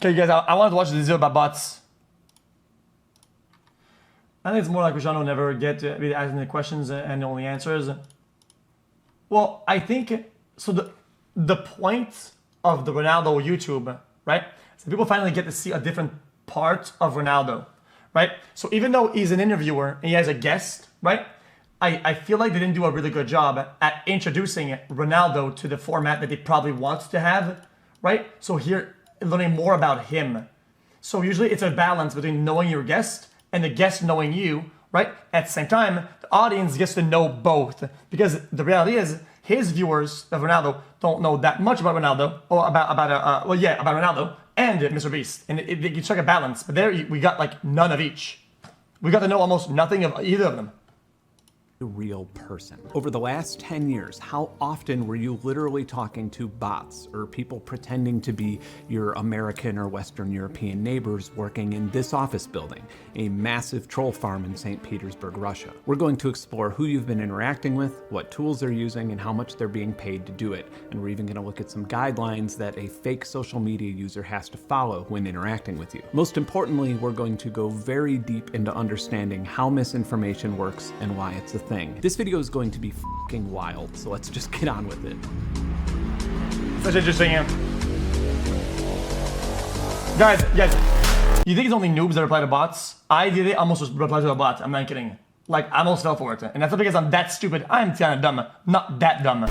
Okay, guys, I wanted to watch the video about bots. I think it's more like Cristiano never get to be asking the questions and only answers. Well, I think so. The point of the Ronaldo YouTube, right? So people finally get to see a different part of Ronaldo, right? So even though he's an interviewer and he has a guest, right? I feel like they didn't do a really good job at introducing Ronaldo to the format that they probably want to have, right? So here, learning more about him. So usually it's a balance between knowing your guest and the guest knowing you, right? At the same time, the audience gets to know both, because the reality is his viewers of Ronaldo don't know that much about Ronaldo, or about Ronaldo and Mr. Beast, and you strike a balance. But there we got like none of each. We got to know almost nothing of either of them. A real person. Over the last 10 years, how often were you literally talking to bots or people pretending to be your American or Western European neighbors working in this office building, a massive troll farm in St. Petersburg, Russia? We're going to explore who you've been interacting with, what tools they're using, and how much they're being paid to do it. And we're even going to look at some guidelines that a fake social media user has to follow when interacting with you. Most importantly, we're going to go very deep into understanding how misinformation works and why it's a thing. This video is going to be fucking wild, so let's just get on with it. Such interesting. Guys, you think it's only noobs that reply to bots? I did it, almost replied to a bot. I'm not kidding. Like, I almost fell for it. And that's not because I'm that stupid. I'm kind of dumb. Not that dumb.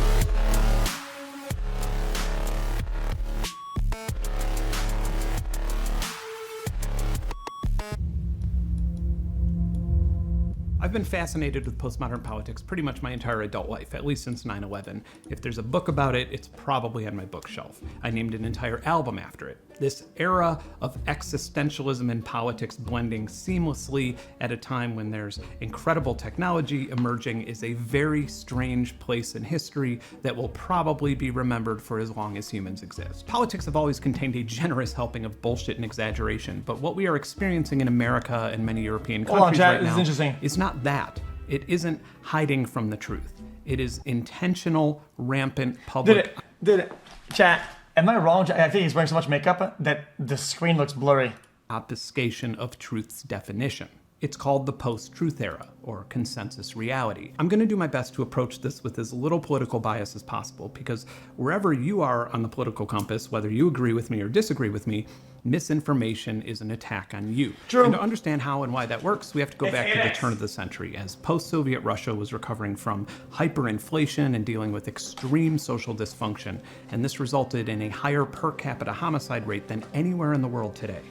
I've been fascinated with postmodern politics pretty much my entire adult life, at least since 9/11. If there's a book about it, it's probably on my bookshelf. I named an entire album after it. This era of existentialism and politics blending seamlessly at a time when there's incredible technology emerging is a very strange place in history that will probably be remembered for as long as humans exist. Politics have always contained a generous helping of bullshit and exaggeration, but what we are experiencing in America and many European countries right now is not that. It isn't hiding from the truth. It is intentional, rampant public... Chat, am I wrong? I think he's wearing so much makeup that the screen looks blurry. Obfuscation of truth's definition. It's called the post-truth era, or consensus reality. I'm going to do my best to approach this with as little political bias as possible, because wherever you are on the political compass, whether you agree with me or disagree with me, misinformation is an attack on you. True. And to understand how and why that works, we have to go back to the turn of the century, as post-Soviet Russia was recovering from hyperinflation and dealing with extreme social dysfunction, and this resulted in a higher per capita homicide rate than anywhere in the world today.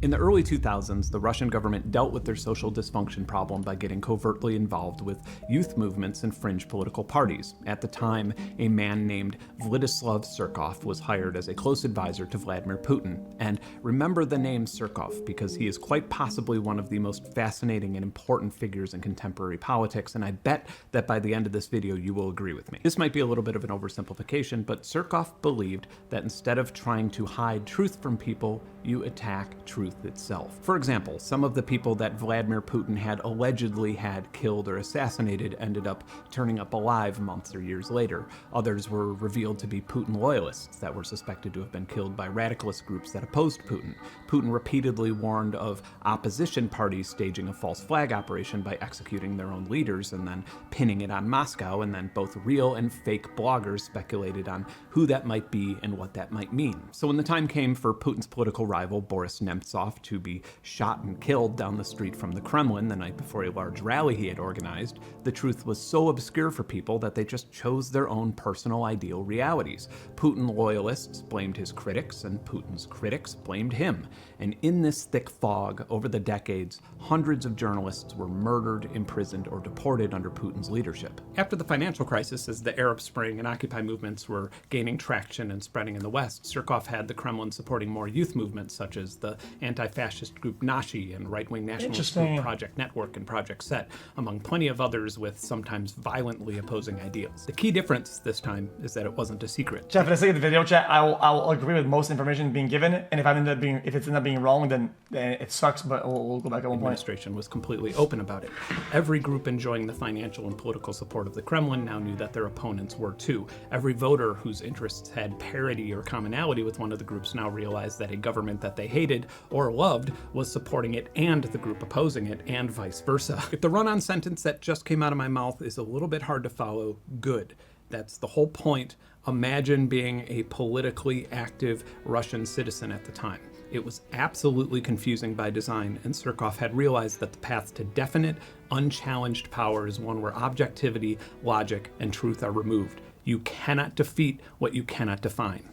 In the early 2000s, the Russian government dealt with their social dysfunction problem by getting covertly involved with youth movements and fringe political parties. At the time, a man named Vladislav Surkov was hired as a close advisor to Vladimir Putin. And remember the name Surkov, because he is quite possibly one of the most fascinating and important figures in contemporary politics, and I bet that by the end of this video you will agree with me. This might be a little bit of an oversimplification, but Surkov believed that instead of trying to hide truth from people, you attack truth itself. For example, some of the people that Vladimir Putin had allegedly had killed or assassinated ended up turning up alive months or years later. Others were revealed to be Putin loyalists that were suspected to have been killed by radicalist groups that opposed Putin. Putin repeatedly warned of opposition parties staging a false flag operation by executing their own leaders and then pinning it on Moscow, and then both real and fake bloggers speculated on who that might be and what that might mean. So when the time came for Putin's political rival Boris Nemtsov to be shot and killed down the street from the Kremlin the night before a large rally he had organized, the truth was so obscure for people that they just chose their own personal ideal realities. Putin loyalists blamed his critics, and Putin's critics blamed him. And in this thick fog, over the decades, hundreds of journalists were murdered, imprisoned, or deported under Putin's leadership. After the financial crisis, as the Arab Spring and Occupy movements were gaining traction and spreading in the West, Surkov had the Kremlin supporting more youth movements such as the anti-fascist group Nashi and right-wing nationalist Interesting. group Project Network and Project Set, among plenty of others with sometimes violently opposing ideals. The key difference this time is that it wasn't a secret. Jeff, for the sake of the video chat, I'll agree with most information being given, and if it's ended up being wrong, then it sucks. But we'll go back at one point. Administration was completely open about it. Every group enjoying the financial and political support of the Kremlin now knew that their opponents were too. Every voter whose interests had parity or commonality with one of the groups now realized that a government that they hated or loved was supporting it and the group opposing it, and vice versa. If the run-on sentence that just came out of my mouth is a little bit hard to follow, good. That's the whole point. Imagine being a politically active Russian citizen at the time. It was absolutely confusing by design, and Surkov had realized that the path to definite, unchallenged power is one where objectivity, logic, and truth are removed. You cannot defeat what you cannot define.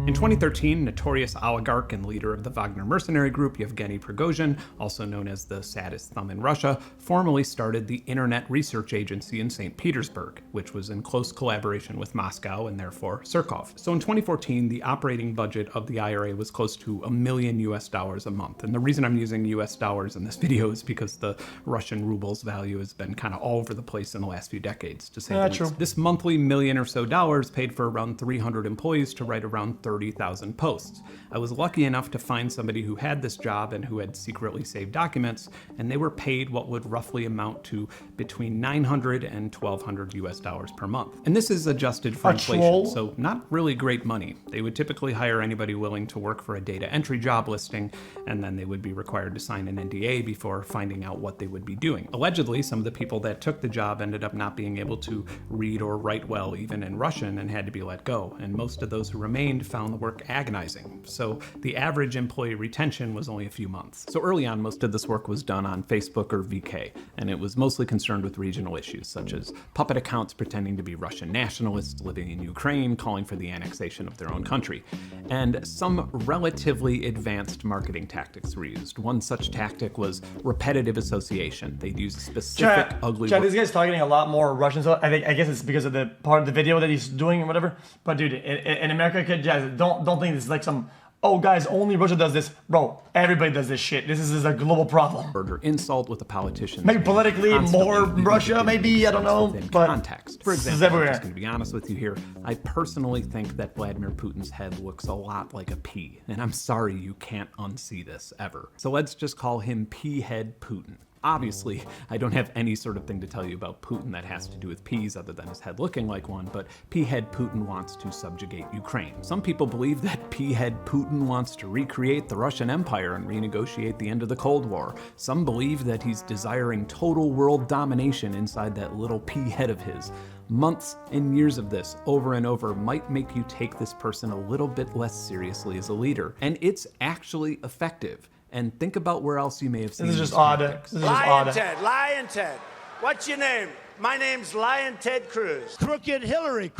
In 2013, notorious oligarch and leader of the Wagner mercenary group Yevgeny Prigozhin, also known as the saddest thumb in Russia, formally started the Internet Research Agency in St. Petersburg, which was in close collaboration with Moscow and therefore Surkov. So in 2014, the operating budget of the IRA was close to $1 million a month. And the reason I'm using US dollars in this video is because the Russian ruble's value has been kind of all over the place in the last few decades, to say the least. True. This monthly million or so dollars paid for around 300 employees to write around 30,000 posts. I was lucky enough to find somebody who had this job and who had secretly saved documents, and they were paid what would roughly amount to between $900 and $1,200 US dollars per month. And this is adjusted for inflation, so not really great money. They would typically hire anybody willing to work for a data entry job listing, and then they would be required to sign an NDA before finding out what they would be doing. Allegedly, some of the people that took the job ended up not being able to read or write well, even in Russian, and had to be let go. And most of those who remained found the work agonizing. So the average employee retention was only a few months. So early on, most of this work was done on Facebook or VK, and it was mostly concerned with regional issues, such as puppet accounts pretending to be Russian nationalists living in Ukraine, calling for the annexation of their own country. And some relatively advanced marketing tactics were used. One such tactic was repetitive association. They'd use a specific ugly word. This guy's targeting a lot more Russians. I guess it's because of the part of the video that he's doing or whatever. But dude, in America, don't think this is like some, oh guys, only Russia does this. Bro, everybody does this shit. This is a global problem. Or insult with a politician. Maybe politically more Russia, maybe, I don't know. But context. For example, I'm just going to be honest with you here. I personally think that Vladimir Putin's head looks a lot like a pea. And I'm sorry you can't unsee this ever. So let's just call him Pea-head Putin. Obviously, I don't have any sort of thing to tell you about Putin that has to do with peas other than his head looking like one, but Pea-head Putin wants to subjugate Ukraine. Some people believe that Pea-head Putin wants to recreate the Russian Empire and renegotiate the end of the Cold War. Some believe that he's desiring total world domination inside that little pea head of his. Months and years of this over and over might make you take this person a little bit less seriously as a leader, and it's actually effective. And think about where else you may have seen this. Is just odd. This is just odd. Lion Ted. What's your name? My name's Lion Ted Cruz. Crooked Hillary,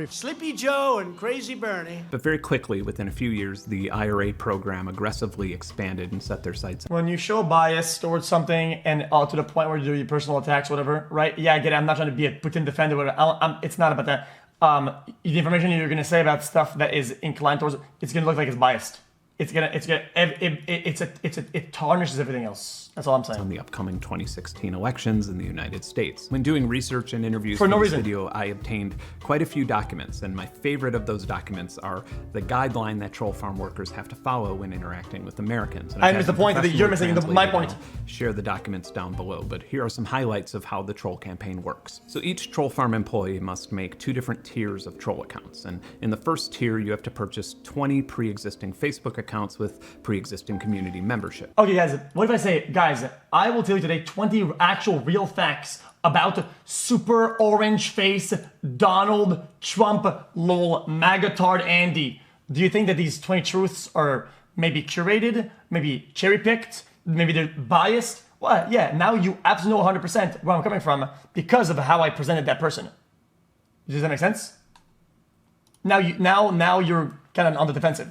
Sleepy Joe and Crazy Bernie. But very quickly, within a few years, the IRA program aggressively expanded and set their sights. When you show bias towards something and to the point where you do your personal attacks, whatever, right? Yeah, I get it. I'm not trying to be a Putin defender, whatever. It's not about that. The information you're going to say about stuff that is inclined towards, it's going to look like it's biased. It tarnishes everything else. That's all I'm saying. On the upcoming 2016 elections in the United States. When doing research and interviews for this video, I obtained quite a few documents, and my favorite of those documents are the guideline that troll farm workers have to follow when interacting with Americans. And it's the point that you're missing, my point. Share the documents down below, but here are some highlights of how the troll campaign works. So each troll farm employee must make 2 different tiers of troll accounts, and in the first tier, you have to purchase 20 pre-existing Facebook accounts with pre-existing community membership. Okay, guys, what if I say, guys, I will tell you today 20 actual real facts about super orange face Donald Trump lol magatard Andy. Do you think that these 20 truths are maybe curated, maybe cherry-picked, maybe they're biased? Well, yeah, now you absolutely know 100% where I'm coming from because of how I presented that person. Does that make sense? Now you're kind of on the defensive.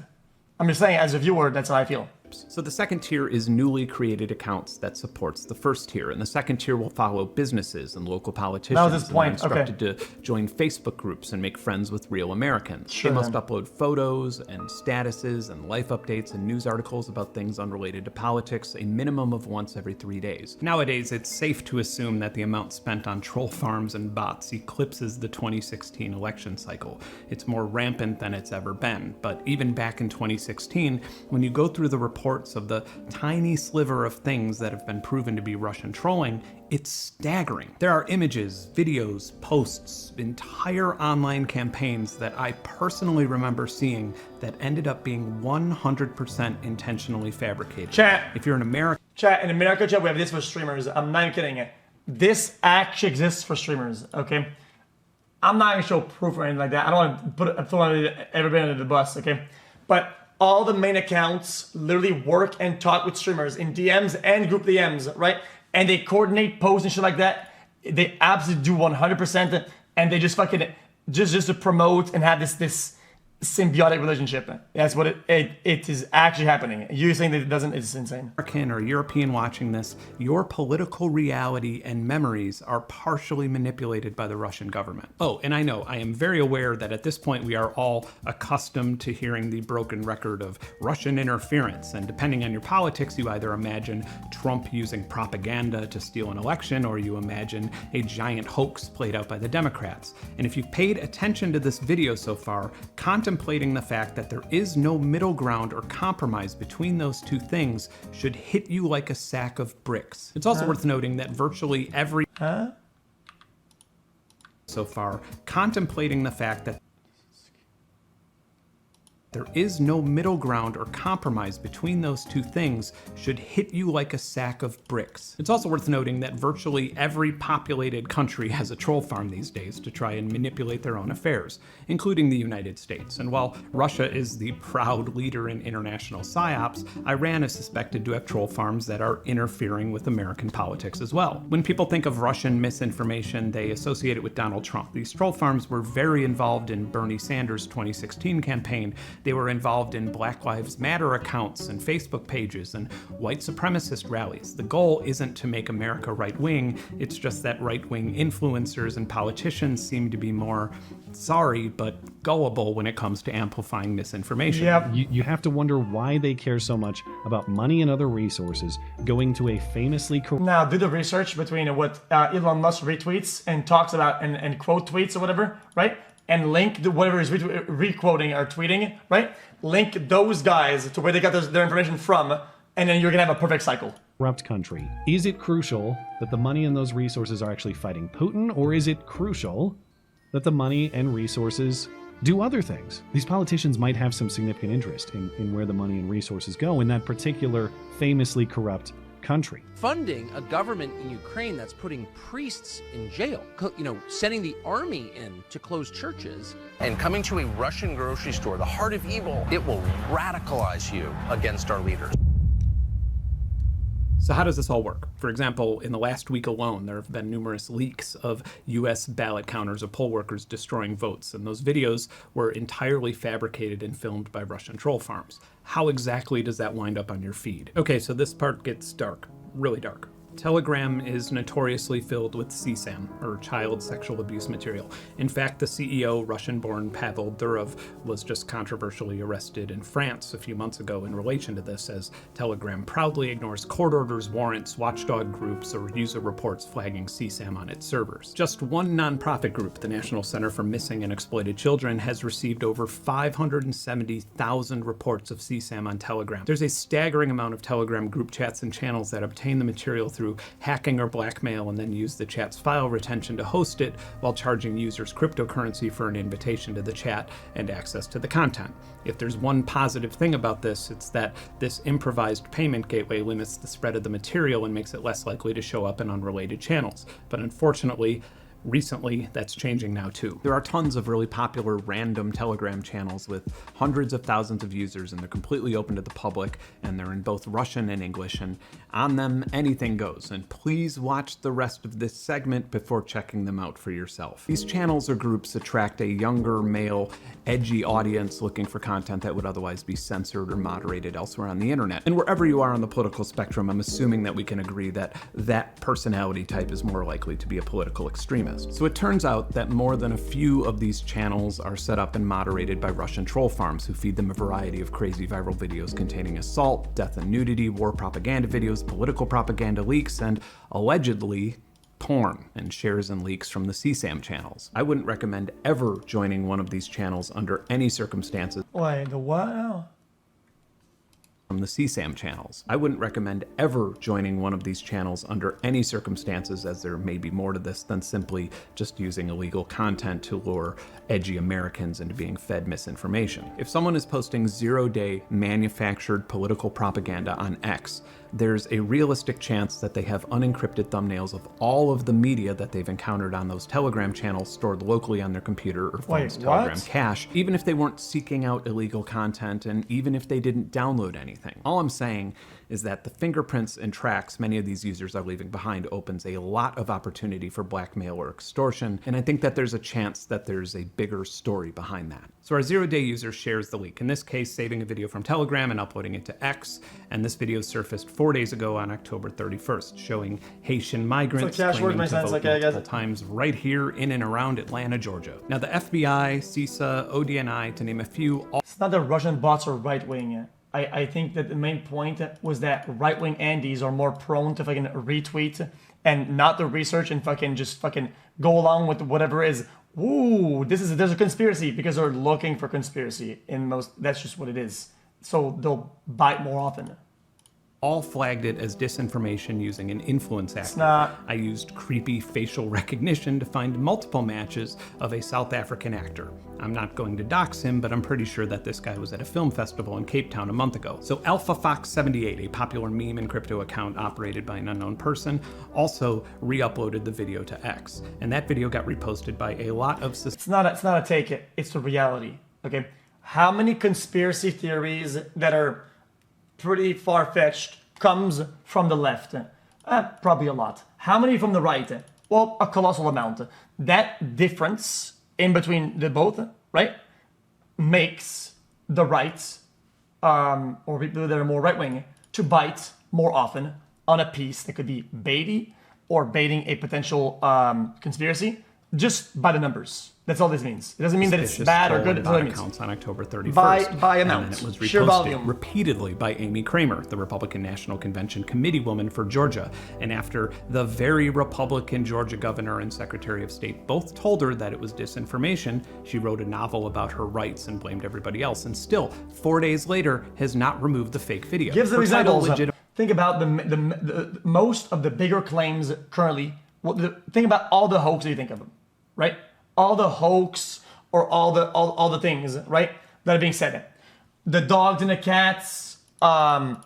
I'm just saying, as a viewer, that's how I feel. So the second tier is newly created accounts that supports the first tier, and the second tier will follow businesses and local politicians. That was his point. And they're instructed to join Facebook groups and make friends with real Americans. They must upload photos and statuses and life updates and news articles about things unrelated to politics, a minimum of once every 3 days. Nowadays, it's safe to assume that the amount spent on troll farms and bots eclipses the 2016 election cycle. It's more rampant than it's ever been. But even back in 2016, when you go through the reports of the tiny sliver of things that have been proven to be Russian trolling, it's staggering. There are images, videos, posts, entire online campaigns that I personally remember seeing that ended up being 100% intentionally fabricated. Chat. If you're an American... Chat, in America, chat, we have this for streamers. I'm not even kidding. This actually exists for streamers, okay? I'm not gonna show proof or anything like that. I don't want to throw everybody under the bus, okay? But all the main accounts literally work and talk with streamers in DMs and group DMs, right? And they coordinate posts and shit like that. They absolutely do 100%, and they just fucking just to promote and have this symbiotic relationship. That's what it is actually happening. You saying that it doesn't, it's insane. American or European watching this, your political reality and memories are partially manipulated by the Russian government. Oh, and I know, I am very aware that at this point we are all accustomed to hearing the broken record of Russian interference, and depending on your politics, you either imagine Trump using propaganda to steal an election, or you imagine a giant hoax played out by the Democrats. And if you've paid attention to this video so far, contemplating the fact that there is no middle ground or compromise between those two things should hit you like a sack of bricks. It's also worth noting that virtually every so far, contemplating the fact that there is no middle ground or compromise between those two things should hit you like a sack of bricks. It's also worth noting that virtually every populated country has a troll farm these days to try and manipulate their own affairs, including the United States. And while Russia is the proud leader in international psyops, Iran is suspected to have troll farms that are interfering with American politics as well. When people think of Russian misinformation, they associate it with Donald Trump. These troll farms were very involved in Bernie Sanders' 2016 campaign. They were involved in Black Lives Matter accounts and Facebook pages and white supremacist rallies. The goal isn't to make America right-wing, it's just that right-wing influencers and politicians seem to be more sorry but gullible when it comes to amplifying misinformation. Yep. You have to wonder why they care so much about money and other resources going to a famously corrupt... Now, do the research between what Elon Musk retweets and talks about and quote tweets or whatever, right? And link whatever is re-quoting or tweeting, right? Link those guys to where they got their information from, and then you're gonna have a perfect cycle. Corrupt country. Is it crucial that the money and those resources are actually fighting Putin, or is it crucial that the money and resources do other things? These politicians might have some significant interest in where the money and resources go in that particular famously corrupt country. Funding a government in Ukraine that's putting priests in jail, sending the army in to close churches. And coming to a Russian grocery store, the heart of evil, it will radicalize you against our leaders. So how does this all work? For example, in the last week alone, there have been numerous leaks of US ballot counters of poll workers destroying votes, and those videos were entirely fabricated and filmed by Russian troll farms. How exactly does that wind up on your feed? Okay, so this part gets dark, really dark. Telegram is notoriously filled with CSAM, or child sexual abuse material. In fact, the CEO, Russian-born Pavel Durov, was just controversially arrested in France a few months ago in relation to this, as Telegram proudly ignores court orders, warrants, watchdog groups, or user reports flagging CSAM on its servers. Just one nonprofit group, the National Center for Missing and Exploited Children, has received over 570,000 reports of CSAM on Telegram. There's a staggering amount of Telegram group chats and channels that obtain the material through hacking or blackmail and then use the chat's file retention to host it while charging users cryptocurrency for an invitation to the chat and access to the content. If there's one positive thing about this, it's that this improvised payment gateway limits the spread of the material and makes it less likely to show up in unrelated channels. But unfortunately, Recently, that's changing now too. There are tons of really popular random Telegram channels with hundreds of thousands of users, and they're completely open to the public, and they're in both Russian and English, and on them, anything goes. And please watch the rest of this segment before checking them out for yourself. These channels or groups attract a younger, male, edgy audience looking for content that would otherwise be censored or moderated elsewhere on the internet. And wherever you are on the political spectrum, I'm assuming that we can agree that that personality type is more likely to be a political extremist. So it turns out that more than a few of these channels are set up and moderated by Russian troll farms who feed them a variety of crazy viral videos containing assault, death and nudity, war propaganda videos, political propaganda leaks, and allegedly porn and shares and leaks from the CSAM channels. I wouldn't recommend ever joining one of these channels under any circumstances. Wait, the what now? From the CSAM channels. I wouldn't recommend ever joining one of these channels under any circumstances, as there may be more to this than simply just using illegal content to lure edgy Americans into being fed misinformation. If someone is posting zero-day manufactured political propaganda on X, there's a realistic chance that they have unencrypted thumbnails of all of the media that they've encountered on those Telegram channels stored locally on their computer or phone's Telegram cache, even if they weren't seeking out illegal content and even if they didn't download anything. All I'm saying is that the fingerprints and tracks many of these users are leaving behind opens a lot of opportunity for blackmail or extortion, and I think that there's a chance that there's a bigger story behind that. So our zero-day user shares the leak, in this case saving a video from Telegram and uploading it to X, and this video surfaced 4 days ago on October 31st, showing Haitian migrants claiming to vote multiple times right here in and around Atlanta, Georgia. Now the FBI, CISA, ODNI, to name a few, it's not that Russian bots are right-wing. I think that the main point was that right-wing Andes are more prone to fucking retweet and not the research and just go along with whatever is. Ooh, there's a conspiracy, because they're looking for conspiracy in most. That's just what it is. So they'll bite more often. All flagged it as disinformation using an influence actor. I used creepy facial recognition to find multiple matches of a South African actor. I'm not going to dox him, but I'm pretty sure that this guy was at a film festival in Cape Town a month ago. So AlphaFox78, a popular meme and crypto account operated by an unknown person, also re-uploaded the video to X. And that video got reposted by a lot of... It's not a take it, it's the reality, okay? How many conspiracy theories that are pretty far-fetched comes from the left? Probably a lot. How many from the right? Well, a colossal amount. That difference in between the both, right, makes the right, or people that are more right-wing, to bite more often on a piece that could be baity or baiting a potential conspiracy just by the numbers. That's all this means. It doesn't mean that it's bad or good. Accounts on October 31st. By amount. And it was sheer volume. Repeatedly by Amy Kramer, the Republican National Convention committeewoman for Georgia. And after the very Republican Georgia governor and Secretary of State both told her that it was disinformation, she wrote a novel about her rights and blamed everybody else. And still, 4 days later, has not removed the fake video. Gives the examples. Think about the most of the bigger claims currently. Think about all the hoax that you think of them, right? All the hoax or all the things, right, that are being said. The dogs and the cats, the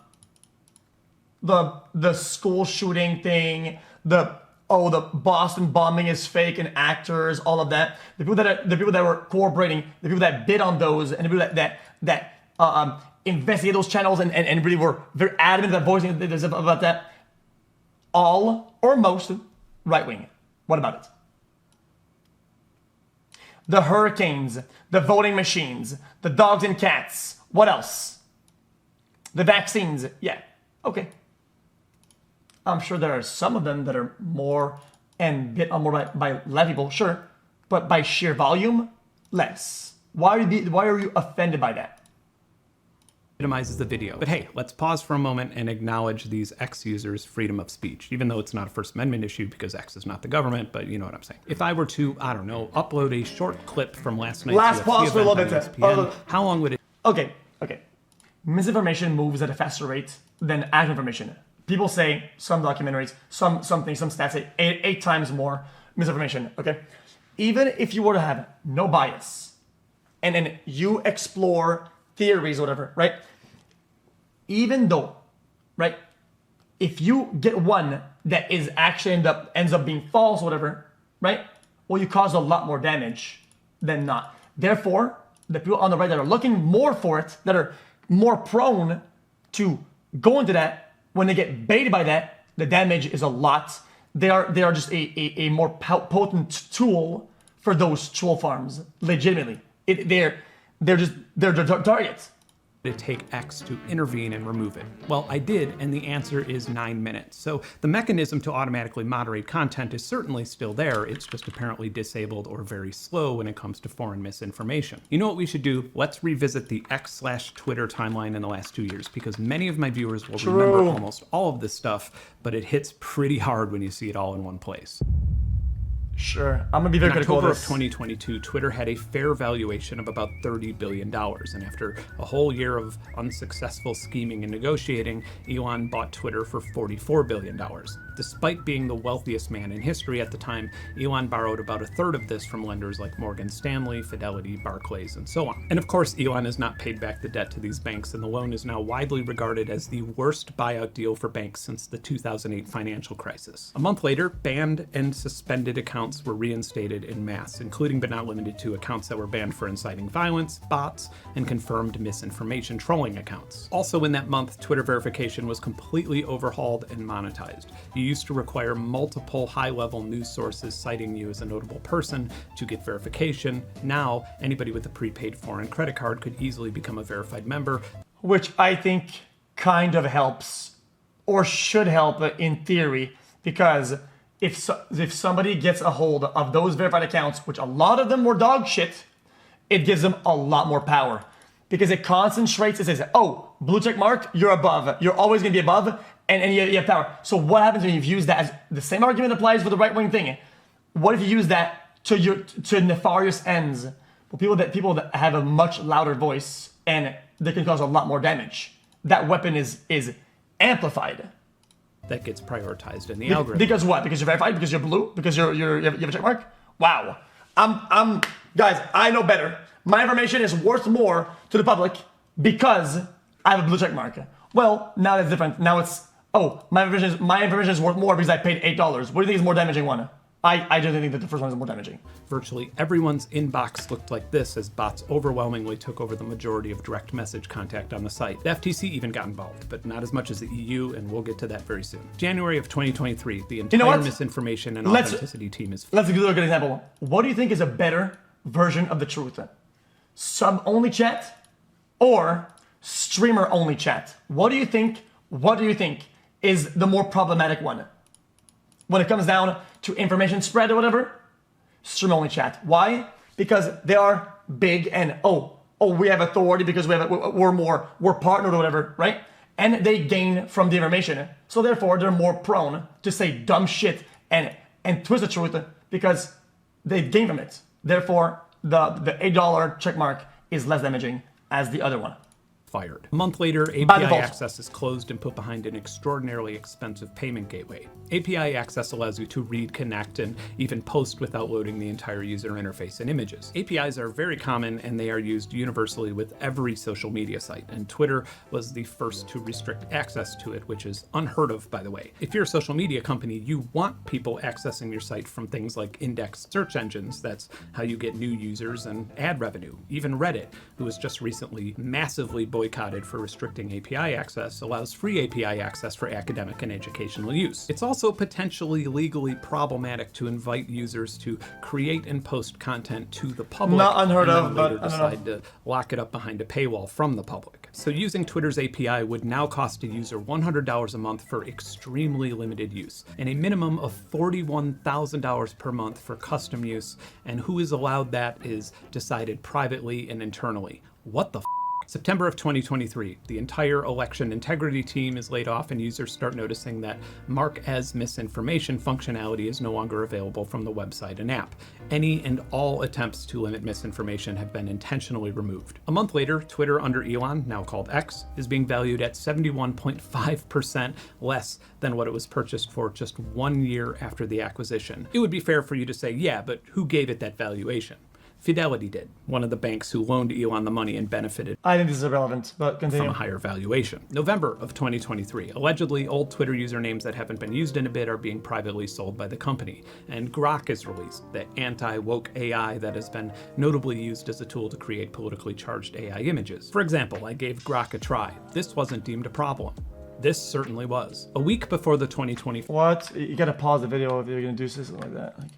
school shooting thing, the Boston bombing is fake and actors, all of that. The people that were cooperating, the people that bid on those, and the people that investigate those channels and really were very adamant about voicing about that. All or most right wing. What about it? The hurricanes, the voting machines, the dogs and cats. What else? The vaccines. Yeah, okay. I'm sure there are some of them that are more and bit on more by less people, sure. But by sheer volume, less. Why are you offended by that? Minimizes the video. But hey, let's pause for a moment and acknowledge these X users' freedom of speech, even though it's not a First Amendment issue because X is not the government, but you know what I'm saying. If I were to, I don't know, upload a short clip from last night's Last pause for a little bit. ESPN, how long would it... Okay. Misinformation moves at a faster rate than accurate information. People say, some documentaries, some stats say eight times more misinformation, okay? Even if you were to have no bias, and then you explore theories or whatever, right? Even though, right, if you get one that is actually ends up being false or whatever, right? well, you cause a lot more damage than not. Therefore, the people on the right that are looking more for it, that are more prone to go into that, when they get baited by that, the damage is a lot. They are just a more potent tool for those troll farms, legitimately. They're targets. To take X to intervene and remove it? Well, I did, and the answer is 9 minutes. So the mechanism to automatically moderate content is certainly still there. It's just apparently disabled or very slow when it comes to foreign misinformation. You know what we should do? Let's revisit the X/Twitter timeline in the last 2 years, because many of my viewers will remember almost all of this stuff, but it hits pretty hard when you see it all in one place. Sure, I'm gonna be very critical of this. this. In October of 2022, Twitter had a fair valuation of about $30 billion. And after a whole year of unsuccessful scheming and negotiating, Elon bought Twitter for $44 billion. Despite being the wealthiest man in history at the time, Elon borrowed about a third of this from lenders like Morgan Stanley, Fidelity, Barclays, and so on. And of course, Elon has not paid back the debt to these banks, and the loan is now widely regarded as the worst buyout deal for banks since the 2008 financial crisis. A month later, banned and suspended accounts were reinstated in mass, including but not limited to accounts that were banned for inciting violence, bots, and confirmed misinformation trolling accounts. Also in that month, Twitter verification was completely overhauled and monetized. You used to require multiple high-level news sources citing you as a notable person to get verification. Now, anybody with a prepaid foreign credit card could easily become a verified member. Which I think kind of helps, or should help in theory, because if somebody gets a hold of those verified accounts, which a lot of them were dog shit, it gives them a lot more power. Because it concentrates, it says, oh, blue check mark, you're above. You're always gonna be above, and you have power. So what happens when you've used that? As the same argument applies for the right-wing thing. What if you use that to nefarious ends? Well, people that have a much louder voice, and they can cause a lot more damage. That weapon is amplified. That gets prioritized in the algorithm. Because what? Because you're verified? Because you're blue? Because you have a check mark? Wow. Guys, I know better. My information is worth more to the public because I have a blue check mark. Well, now that's different. Now it's, oh, my information is worth more because I paid $8. What do you think is more damaging one? I just think that the first one is more damaging. Virtually everyone's inbox looked like this as bots overwhelmingly took over the majority of direct message contact on the site. The FTC even got involved, but not as much as the EU, and we'll get to that very soon. January of 2023, the entire misinformation and authenticity team is... Let's give a good example. What do you think is a better version of the truth? Sub-only chat or streamer-only chat? What do you think is the more problematic one? When it comes down to information spread or whatever, stream-only chat. Why? Because they are big and we have authority because we're partnered or whatever, right? And they gain from the information. So therefore, they're more prone to say dumb shit and twist the truth because they gain from it. Therefore, the $8 checkmark is less damaging as the other one. Fired. A month later, API access is closed and put behind an extraordinarily expensive payment gateway. API access allows you to read, connect, and even post without loading the entire user interface and images. APIs are very common and they are used universally with every social media site, and Twitter was the first to restrict access to it, which is unheard of, by the way. If you're a social media company, you want people accessing your site from things like indexed search engines. That's how you get new users and ad revenue. Even Reddit, who was just recently massively boycotted for restricting API access, allows free API access for academic and educational use. It's also potentially legally problematic to invite users to create and post content to the public. Not unheard and of, later but decide to lock it up behind a paywall from the public. So using Twitter's API would now cost a user $100 a month for extremely limited use, and a minimum of $41,000 per month for custom use, and who is allowed that is decided privately and internally. What the f***? September of 2023, the entire election integrity team is laid off and users start noticing that mark as misinformation functionality is no longer available from the website and app. Any and all attempts to limit misinformation have been intentionally removed. A month later, Twitter under Elon, now called X, is being valued at 71.5% less than what it was purchased for just 1 year after the acquisition. It would be fair for you to say, yeah, but who gave it that valuation? Fidelity did, one of the banks who loaned Elon the money and benefited I think this is irrelevant, but continue. from a higher valuation. November of 2023, allegedly old Twitter usernames that haven't been used in a bit are being privately sold by the company. And Grok is released, the anti-woke AI that has been notably used as a tool to create politically charged AI images. For example, I gave Grok a try. This wasn't deemed a problem. This certainly was. A week before the 2024 What? You gotta pause the video if you're gonna do something like that. Like,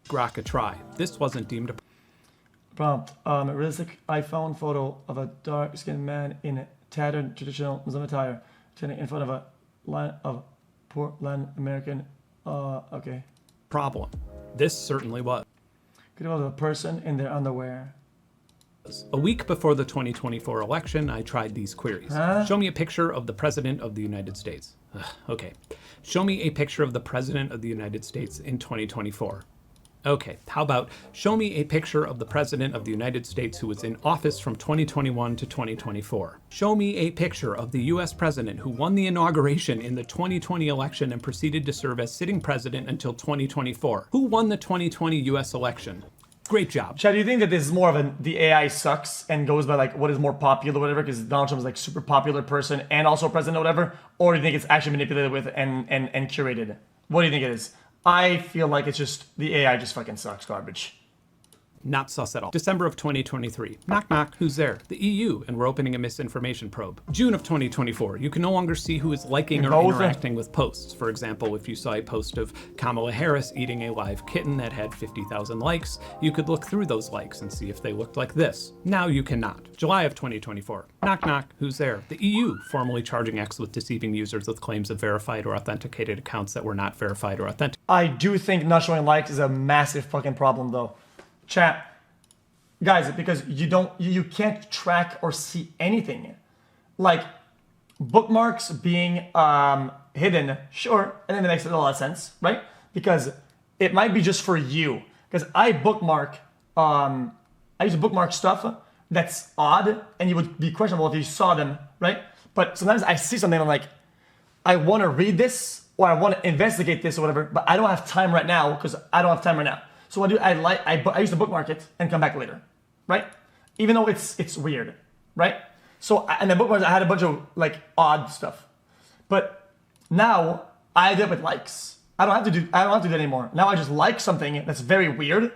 Grok a try. This wasn't deemed a prompt. A realistic iPhone photo of a dark-skinned man in a tattered traditional Muslim attire standing in front of a line of poor Latin American. Okay. problem. This certainly was. Could have a person in their underwear. A week before the 2024 election, I tried these queries. Show me a picture of the President of the United States. Okay. Show me a picture of the President of the United States in 2024. Okay, how about show me a picture of the President of the United States who was in office from 2021 to 2024. Show me a picture of the US President who won the inauguration in the 2020 election and proceeded to serve as sitting president until 2024. Who won the 2020 US election? Great job. Chad, do you think that this is more of the AI sucks and goes by like what is more popular or whatever, because Donald Trump is like super popular person and also president or whatever? Or do you think it's actually manipulated with and curated? What do you think it is? I feel like it's just the AI just fucking sucks garbage. Not sus at all. December of 2023. Knock knock, who's there? The EU, and we're opening a misinformation probe. June of 2024. You can no longer see who is liking or interacting with posts. For example, if you saw a post of Kamala Harris eating a live kitten that had 50,000 likes, you could look through those likes and see if they looked like this. Now you cannot. July of 2024. Knock knock, who's there? The EU, formally charging X with deceiving users with claims of verified or authenticated accounts that were not verified or authentic. I do think not showing likes is a massive fucking problem though. Chat, guys, because you can't track or see anything. Like bookmarks being hidden, sure, and then it makes a lot of sense, right? Because it might be just for you. Because I use to bookmark stuff that's odd, and you would be questionable if you saw them, right? But sometimes I see something, I'm like, I want to read this or I want to investigate this or whatever, but I don't have time right now because I don't have time right now. So what I do, I used to bookmark it and come back later, right? Even though it's weird, right? So and the bookmarks, I had a bunch of like odd stuff, but now I do it with likes. I don't have to do that anymore. Now I just like something that's very weird.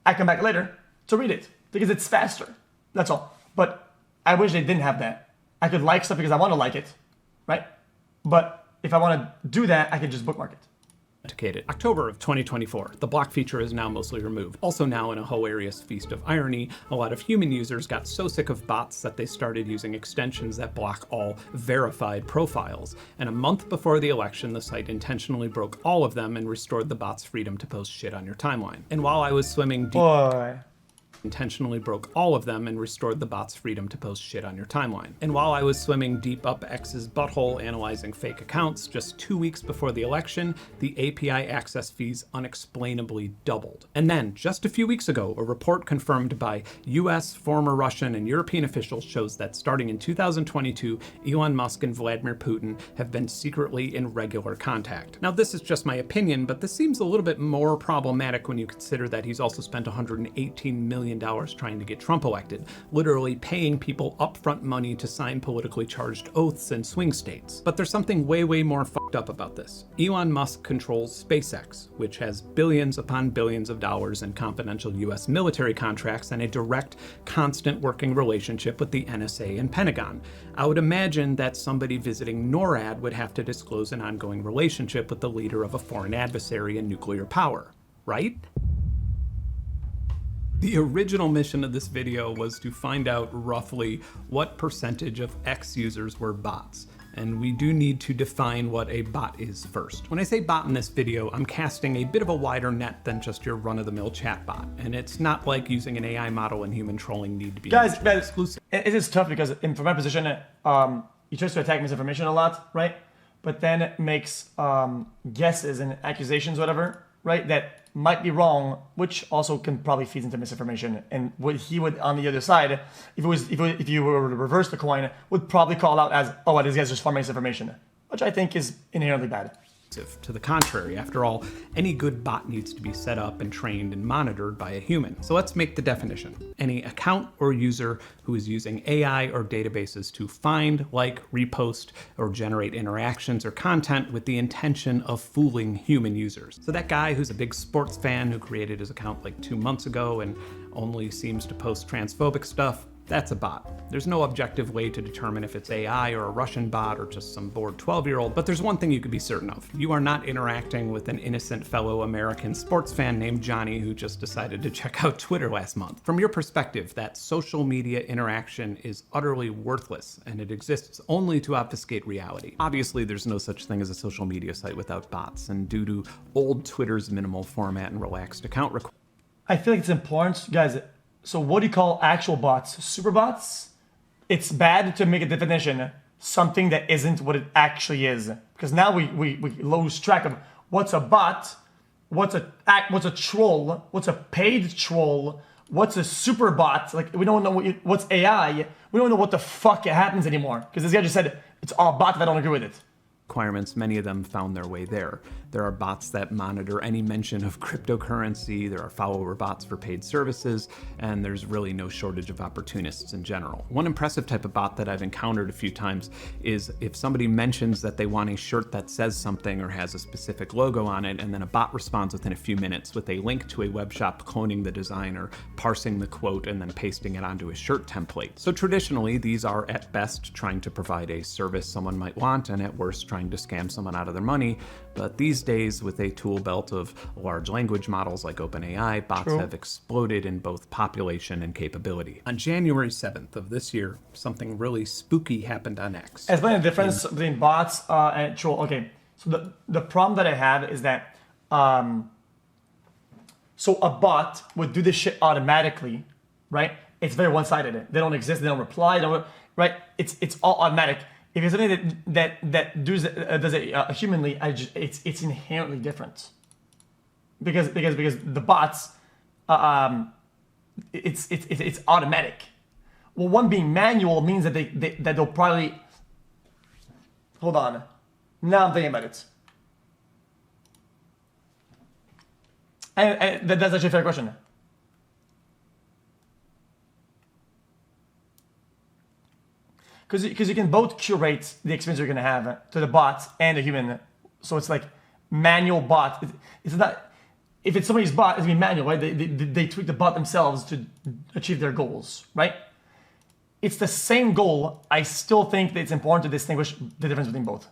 I come back later to read it because it's faster. That's all. But I wish they didn't have that. I could like stuff because I want to like it, right? But if I want to do that, I could just bookmark it. October of 2024. The block feature is now mostly removed. Also now, in a hilarious feast of irony, a lot of human users got so sick of bots that they started using extensions that block all verified profiles. And a month before the election, the site intentionally broke all of them and restored the bot's freedom to post shit on your timeline. And while I was swimming deep... intentionally broke all of them and restored the bot's freedom to post shit on your timeline. And while I was swimming deep up X's butthole analyzing fake accounts, just 2 weeks before the election, the API access fees unexplainably doubled. And then, just a few weeks ago, a report confirmed by US, former Russian, and European officials shows that starting in 2022, Elon Musk and Vladimir Putin have been secretly in regular contact. Now, this is just my opinion, but this seems a little bit more problematic when you consider that he's also spent $118 million trying to get Trump elected, literally paying people upfront money to sign politically charged oaths in swing states. But there's something way more fucked up about this. Elon Musk controls SpaceX, which has billions upon billions of dollars in confidential US military contracts and a direct, constant working relationship with the NSA and Pentagon. I would imagine that somebody visiting NORAD would have to disclose an ongoing relationship with the leader of a foreign adversary and nuclear power, right? The original mission of this video was to find out roughly what percentage of X users were bots. And we do need to define what a bot is first. When I say bot in this video, I'm casting a bit of a wider net than just your run-of-the-mill chatbot. And it's not like using an AI model and human trolling need to be exclusive. It is tough because from my position, he tries to attack misinformation a lot, right? But then makes guesses and accusations, whatever, right? That might be wrong, which also can probably feed into misinformation. And what he would on the other side, if you were to reverse the coin, would probably call out as, oh, this guy's just farming misinformation, which I think is inherently bad. To the contrary, after all, any good bot needs to be set up and trained and monitored by a human. So let's make the definition. Any account or user who is using AI or databases to find, like, repost, or generate interactions or content with the intention of fooling human users. So that guy who's a big sports fan who created his account like 2 months ago and only seems to post transphobic stuff, that's a bot. There's no objective way to determine if it's AI or a Russian bot or just some bored 12-year-old, but there's one thing you could be certain of. You are not interacting with an innocent fellow American sports fan named Johnny who just decided to check out Twitter last month. From your perspective, that social media interaction is utterly worthless, and it exists only to obfuscate reality. Obviously, there's no such thing as a social media site without bots, and due to old Twitter's minimal format and relaxed account requirements, I feel like it's important, guys. So what do you call actual bots? Super bots? It's bad to make a definition something that isn't what it actually is, because now we lose track of what's a bot, what's a troll, what's a paid troll, what's a super bot. Like, we don't know what's AI. We don't know what the fuck happens anymore, because this guy just said it's all bot, and I don't agree with it. Many of them found their way there. There are bots that monitor any mention of cryptocurrency, there are follower bots for paid services, and there's really no shortage of opportunists in general. One impressive type of bot that I've encountered a few times is if somebody mentions that they want a shirt that says something or has a specific logo on it, and then a bot responds within a few minutes with a link to a web shop cloning the design or parsing the quote and then pasting it onto a shirt template. So traditionally, these are at best trying to provide a service someone might want, and at worst trying to scam someone out of their money. But these days, with a tool belt of large language models like OpenAI, bots have exploded in both population and capability. On January 7th of this year, something really spooky happened on X. Explain the difference between bots and troll. Okay, so the problem that I have is that so a bot would do this shit automatically, right? It's very one-sided. They don't exist. They don't reply. Right? It's all automatic. If it's something that does it humanly, it's inherently different. Because the bots, it's automatic. Well, one being manual means that they'll probably. Hold on. Now I'm thinking about it. And that's actually a fair question. Because you can both curate the experience you're going to have to the bot and the human. So it's like manual bot. It's not, if it's somebody's bot, it's going to be manual, right? They tweak the bot themselves to achieve their goals, right? It's the same goal. I still think that it's important to distinguish the difference between both.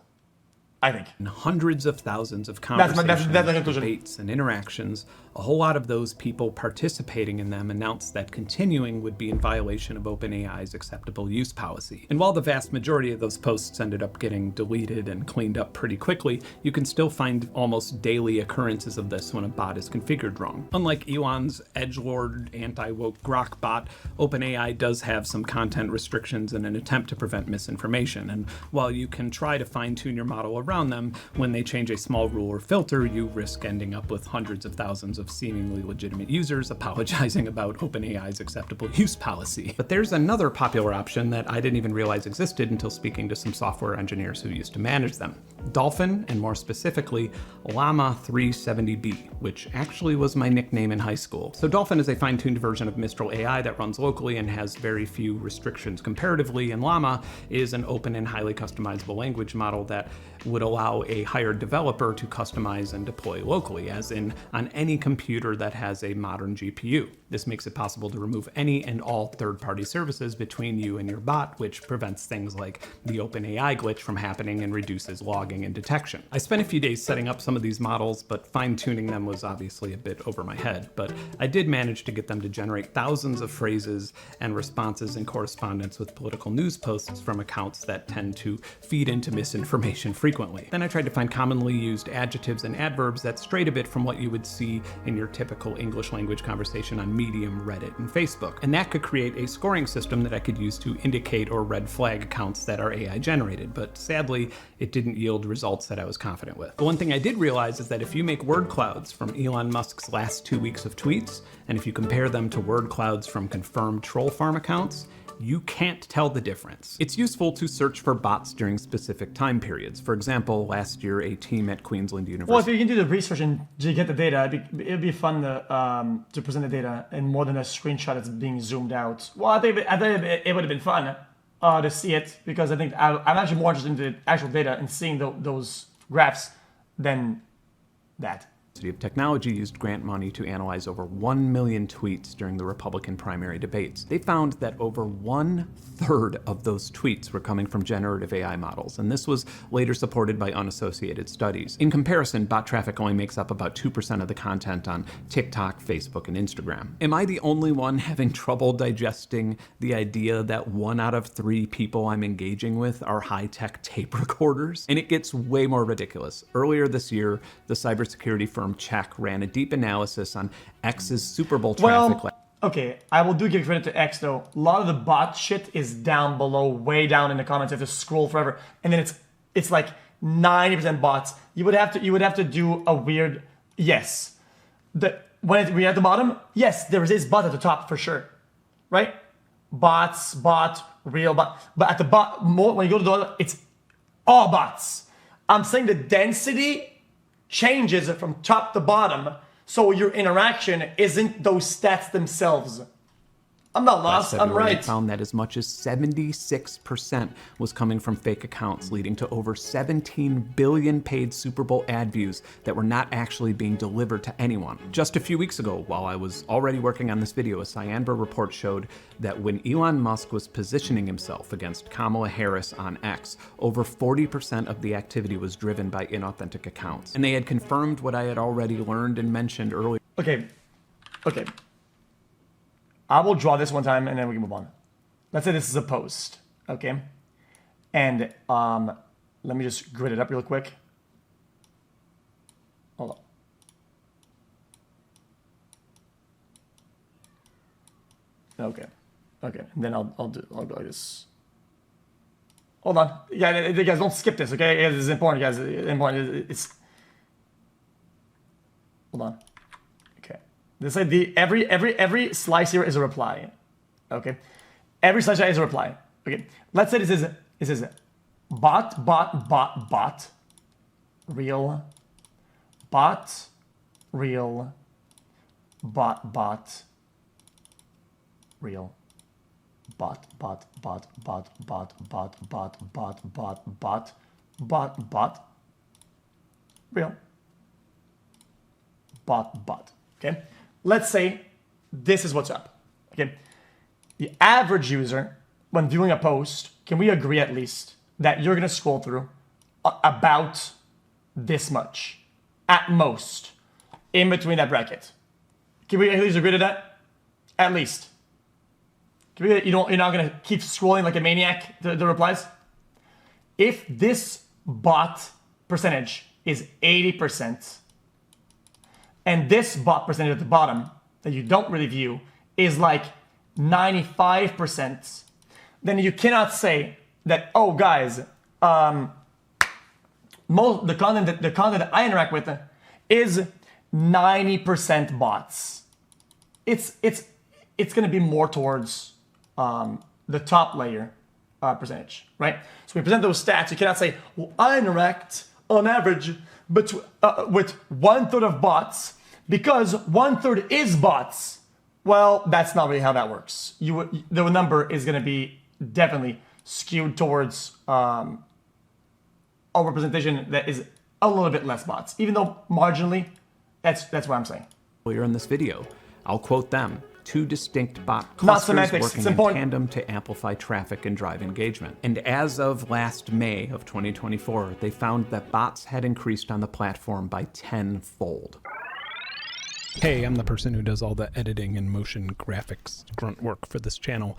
I think. And hundreds of thousands of conversations, debates, and interactions, a whole lot of those people participating in them announced that continuing would be in violation of OpenAI's acceptable use policy. And while the vast majority of those posts ended up getting deleted and cleaned up pretty quickly, you can still find almost daily occurrences of this when a bot is configured wrong. Unlike Elon's edgelord anti-woke grok bot, OpenAI does have some content restrictions in an attempt to prevent misinformation. And while you can try to fine-tune your model around them, when they change a small rule or filter, you risk ending up with hundreds of thousands of seemingly legitimate users apologizing about OpenAI's acceptable use policy. But there's another popular option that I didn't even realize existed until speaking to some software engineers who used to manage them. Dolphin, and more specifically, Llama 370B, which actually was my nickname in high school. So Dolphin is a fine-tuned version of Mistral AI that runs locally and has very few restrictions comparatively, and Llama is an open and highly customizable language model that would allow a hired developer to customize and deploy locally, as in on any computer that has a modern GPU. This makes it possible to remove any and all third-party services between you and your bot, which prevents things like the OpenAI glitch from happening and reduces logging and detection. I spent a few days setting up some of these models, but fine-tuning them was obviously a bit over my head. But I did manage to get them to generate thousands of phrases and responses in correspondence with political news posts from accounts that tend to feed into misinformation frequently. Then I tried to find commonly used adjectives and adverbs that strayed a bit from what you would see in your typical English language conversation on Medium, Reddit, and Facebook. And that could create a scoring system that I could use to indicate or red flag accounts that are AI generated, but sadly, it didn't yield results that I was confident with. But one thing I did realize is that if you make word clouds from Elon Musk's last 2 weeks of tweets, and if you compare them to word clouds from confirmed troll farm accounts, you can't tell the difference. It's useful to search for bots during specific time periods. For example, last year, a team at Queensland University... Well, if you can do the research and you get the data, it'd be fun to present the data in more than a screenshot that's being zoomed out. Well, I think it would have been fun to see it, because I think I'm actually more interested in the actual data and seeing those graphs than that. Of Technology used grant money to analyze over 1 million tweets during the Republican primary debates. They found that over 1/3 of those tweets were coming from generative AI models, and this was later supported by unassociated studies. In comparison, bot traffic only makes up about 2% of the content on TikTok, Facebook, and Instagram. Am I the only one having trouble digesting the idea that 1 out of 3 people I'm engaging with are high-tech tape recorders? And it gets way more ridiculous. Earlier this year, the cybersecurity firm Check ran a deep analysis on X's Super Bowl traffic. Well, okay, I will give credit to X though. A lot of the bot shit is down below, way down in the comments. You have to scroll forever, and then it's like 90% bots. You would have to do a weird yes. When we're at the bottom, yes, there is bot at the top for sure, right? Bots, bot, real bot. But at the bottom, when you go to the bottom, it's all bots. I'm saying the density changes from top to bottom, so your interaction isn't those stats themselves. I'm not lost, I'm right. Found that as much as 76% was coming from fake accounts, leading to over 17 billion paid Super Bowl ad views that were not actually being delivered to anyone. Just a few weeks ago, while I was already working on this video, a Cyanber report showed that when Elon Musk was positioning himself against Kamala Harris on X, over 40% of the activity was driven by inauthentic accounts. And they had confirmed what I had already learned and mentioned earlier. Okay. I will draw this one time and then we can move on. Let's say this is a post, okay? And let me just grid it up real quick. Hold on. Okay. And then I'll go like this. Hold on. Yeah, you guys don't skip this, okay? This is important, guys. It's. Hold on. This like every slice here is a reply, okay? Every slice here is a reply, okay? Let's say this is bot, real, bot, real, bot, real, bot, real, bot, okay? Let's say this is what's up, okay? The average user, when viewing a post, can we agree at least that you're gonna scroll through about this much, at most, in between that bracket? Can we at least agree to that? At least. You're not gonna keep scrolling like a maniac, the replies? If this bot percentage is 80%, and this bot percentage at the bottom that you don't really view is like 95%, then you cannot say that, oh guys, the content that I interact with is 90% bots. It's gonna be more towards the top layer percentage, right? So we present those stats. You cannot say, well, I interact on average with 1/3 of bots, because 1/3 is bots. Well, that's not really how that works. The number is going to be definitely skewed towards a representation that is a little bit less bots, even though marginally, that's what I'm saying. Earlier in this video, I'll quote them. 2 distinct bot clusters working in tandem to amplify traffic and drive engagement. And as of last May of 2024, they found that bots had increased on the platform by 10-fold. Hey, I'm the person who does all the editing and motion graphics grunt work for this channel.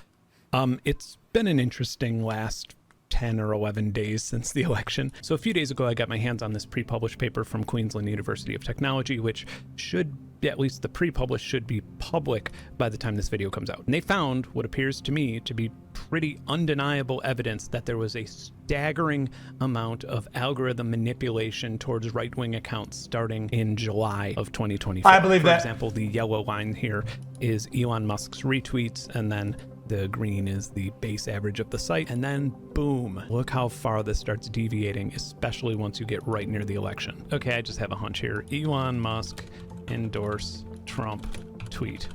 It's been an interesting last 10 or 11 days since the election. So a few days ago, I got my hands on this pre-published paper from Queensland University of Technology, which should, at least the pre-published, should be public by the time this video comes out. And they found what appears to me to be pretty undeniable evidence that there was a staggering amount of algorithm manipulation towards right-wing accounts starting in July of 2024. I believe that. For example, the yellow line here is Elon Musk's retweets, and then The green is the base average of the site. And then boom, look how far this starts deviating, especially once you get right near the election. Okay, I just have a hunch here. Elon Musk endorse Trump tweet.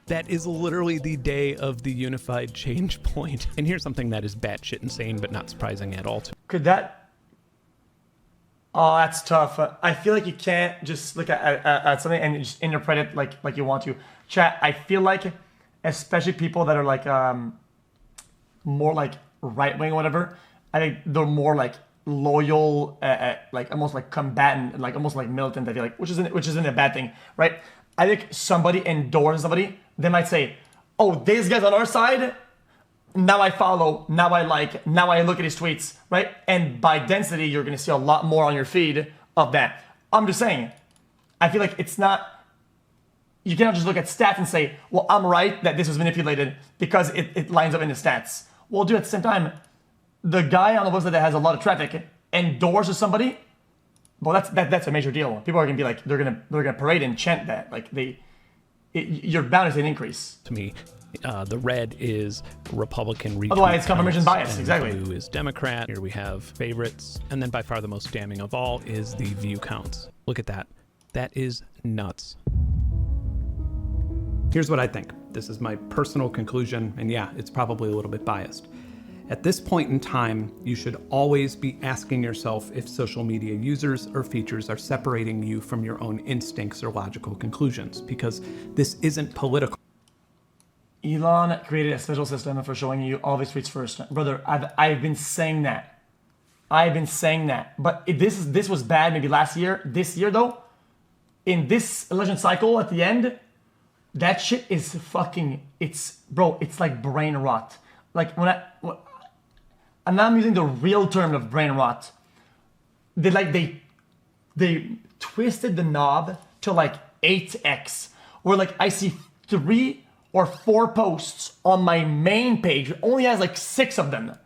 That is literally the day of the unified change point. And here's something that is batshit insane, but not surprising at all. Could that? Oh, that's tough. I feel like you can't just look at something and just interpret it like you want to. Chat, I feel like, especially people that are like more like right wing or whatever, I think they're more like loyal, like almost like combatant, like almost like militant. I feel like, which isn't a bad thing, right? I think somebody endorses somebody, they might say, "Oh, this guy's on our side. Now I follow, now I like, now I look at his tweets," right? And by density, you're gonna see a lot more on your feed of that. I'm just saying, I feel like it's not, you cannot just look at stats and say, well, I'm right that this was manipulated because it lines up in the stats. Well, dude, at the same time, the guy on the website that has a lot of traffic endorses somebody, well, that's a major deal. People are gonna be like, they're gonna parade and chant that. Like you're bound to see an increase. To me, the red is Republican retweet. Otherwise, it's confirmation counts, bias, and exactly. Blue is Democrat. Here we have favorites. And then by far the most damning of all is the view counts. Look at that. That is nuts. Here's what I think. This is my personal conclusion, and yeah, it's probably a little bit biased. At this point in time, you should always be asking yourself if social media users or features are separating you from your own instincts or logical conclusions, because this isn't political. Elon created a special system for showing you all of his tweets first. Brother, I've been saying that. But this was bad maybe last year. This year though, in this election cycle at the end, that shit is fucking, it's like brain rot. Like and now I'm using the real term of brain rot. They twisted the knob to like 8x, where like I see 3 or 4 posts on my main page. It only has like 6 of them.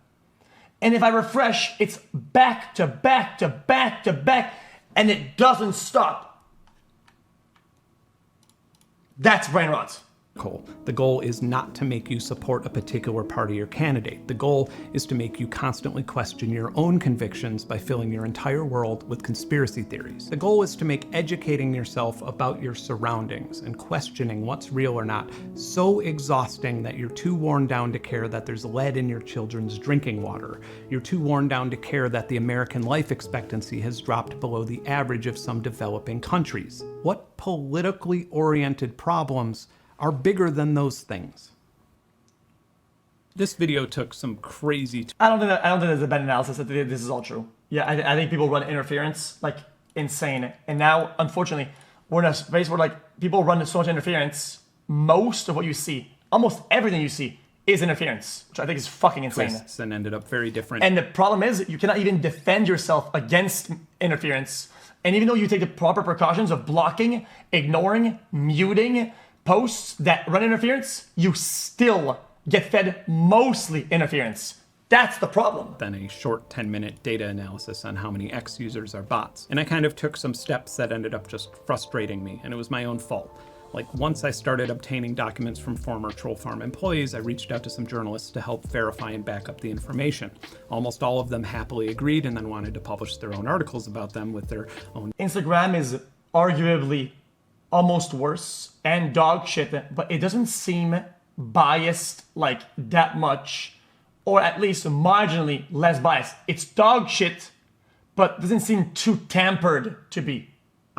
And if I refresh, it's back to back to back to back, and it doesn't stop. That's brain rot. The goal is not to make you support a particular party or candidate. The goal is to make you constantly question your own convictions by filling your entire world with conspiracy theories. The goal is to make educating yourself about your surroundings and questioning what's real or not so exhausting that you're too worn down to care that there's lead in your children's drinking water. You're too worn down to care that the American life expectancy has dropped below the average of some developing countries. What politically oriented problems are bigger than those things? This video took some crazy... I don't think there's a bad analysis. I think this is all true. Yeah, I think people run interference like insane. And now, unfortunately, we're in a space where like people run so much interference, most of what you see, almost everything you see is interference, which I think is fucking insane. Twists and ended up very different. And the problem is you cannot even defend yourself against interference. And even though you take the proper precautions of blocking, ignoring, muting posts that run interference, you still get fed mostly interference. That's the problem. Then a short 10-minute data analysis on how many X users are bots. And I kind of took some steps that ended up just frustrating me, and it was my own fault. Like, once I started obtaining documents from former Troll Farm employees, I reached out to some journalists to help verify and back up the information. Almost all of them happily agreed and then wanted to publish their own articles about them with their own... Instagram is arguably almost worse and dog shit, but it doesn't seem biased like that much, or at least marginally less biased. It's dog shit, but doesn't seem too tampered to be.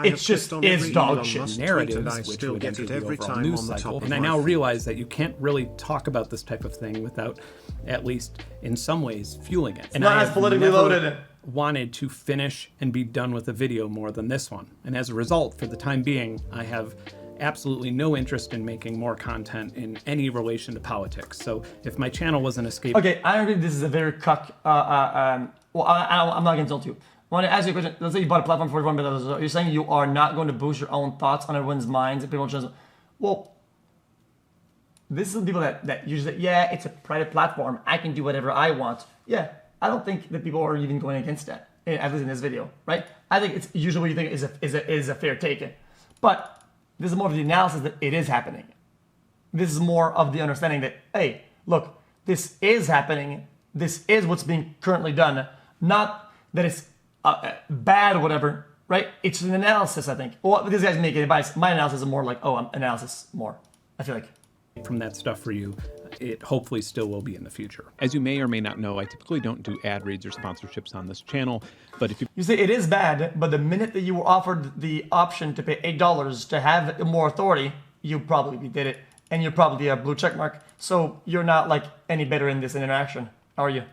It just is dog shit. Narratives, which would enter the overall news cycle. And I now realize that you can't really talk about this type of thing without, at least in some ways, fueling it. And not as politically loaded. Wanted to finish and be done with a video more than this one. And as a result, for the time being, I have absolutely no interest in making more content in any relation to politics. So if my channel was an escape... Okay, I agree this is a very cuck... I'm not going to insult you. I want to ask you a question. Let's say you bought a platform for $41 billion. You're saying you are not going to boost your own thoughts on everyone's minds and people just... Well, this is the people that usually say, yeah, it's a private platform. I can do whatever I want. Yeah, I don't think that people are even going against that, at least in this video, right? I think it's usually what you think is a fair take. But This is more of the analysis that it is happening. This is more of the understanding that, hey, look, this is happening. This is what's being currently done. Not that it's bad or whatever, right? It's an analysis, I think. Well, these guys make advice. My analysis is more like, analysis more, I feel like. From that stuff for you, it hopefully still will be in the future. As you may or may not know, I typically don't do ad reads or sponsorships on this channel, but if you say it is bad, but the minute that you were offered the option to pay $8 to have more authority, you probably did it, and you're probably a blue check mark. So you're not like any better in this interaction, are you?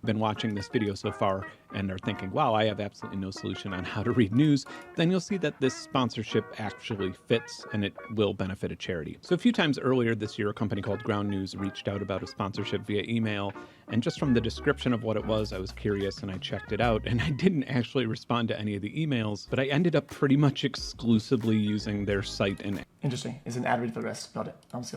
been watching this video so far and are thinking, wow, I have absolutely no solution on how to read news, then you'll see that this sponsorship actually fits and it will benefit a charity. So a few times earlier this year, a company called Ground News reached out about a sponsorship via email. And just from the description of what it was, I was curious and I checked it out, and I didn't actually respond to any of the emails, but I ended up pretty much exclusively using their site and... Interesting. It's an ad read for the rest. Got it. I'm still